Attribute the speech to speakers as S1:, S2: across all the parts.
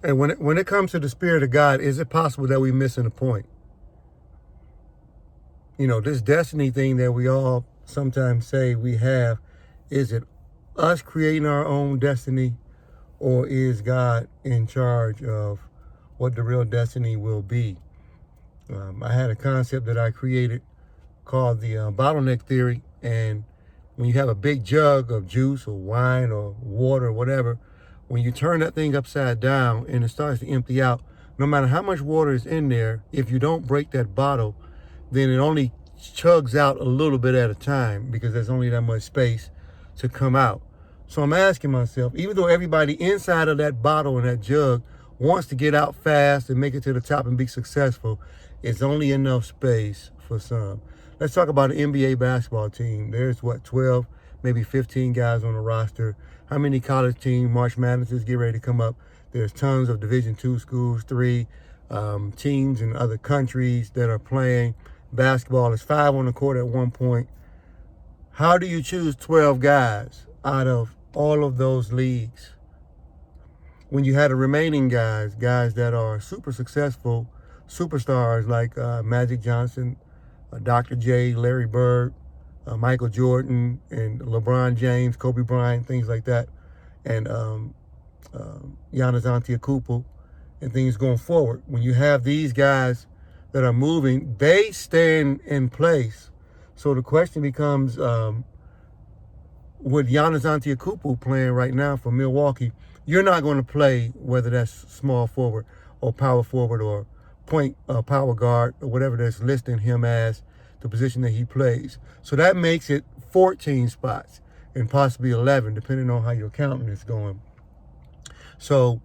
S1: And when it comes to the Spirit of God, is it possible that we're missing a point? You know, this destiny thing that we all sometimes say we have, is it us creating our own destiny, or is God in charge of what the real destiny will be? I had a concept that I created called the bottleneck theory. And when you have a big jug of juice or wine or water or whatever, when you turn that thing upside down and it starts to empty out, no matter how much water is in there, if you don't break that bottle, then it only chugs out a little bit at a time because there's only that much space to come out. So I'm asking myself, even though everybody inside of that bottle and that jug wants to get out fast and make it to the top and be successful, it's only enough space for some. Let's talk about an NBA basketball team. There's 12, maybe 15 guys on the roster. How many college teams, March Madness is getting ready to come up. There's tons of Division II schools, 3 teams in other countries that are playing basketball. There's 5 on the court at one point. How do you choose 12 guys out of all of those leagues when you had the remaining guys that are super successful, superstars like Magic Johnson, Dr. J, Larry Bird, Michael Jordan, and LeBron James, Kobe Bryant, things like that, and Giannis Antetokounmpo, and things going forward. When you have these guys that are moving, they stand in place. So the question becomes, with Giannis Antetokounmpo playing right now for Milwaukee, you're not going to play whether that's small forward or power forward or point power guard or whatever that's listing him as the position that he plays. So that makes it 14 spots and possibly 11, depending on how your counting is going. So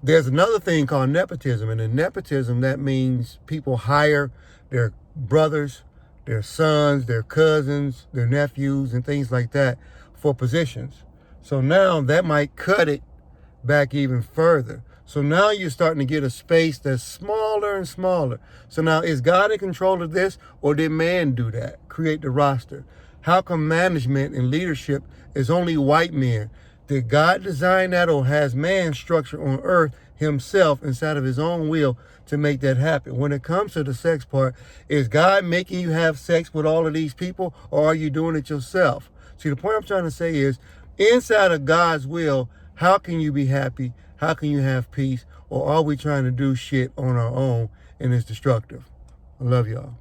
S1: there's another thing called nepotism. And in nepotism, that means people hire their brothers, their sons, their cousins, their nephews, and things like that for positions. So now that might cut it back even further. So now you're starting to get a space that's smaller and smaller. So now, is God in control of this, or did man do that, create the roster? How come management and leadership is only white men? Did God design that, or has man structure on earth himself inside of his own will to make that happen? When it comes to the sex part, is God making you have sex with all of these people, or are you doing it yourself? See, the point I'm trying to say is, inside of God's will, how can you be happy? How can you have peace? Or are we trying to do shit on our own and it's destructive? I love y'all.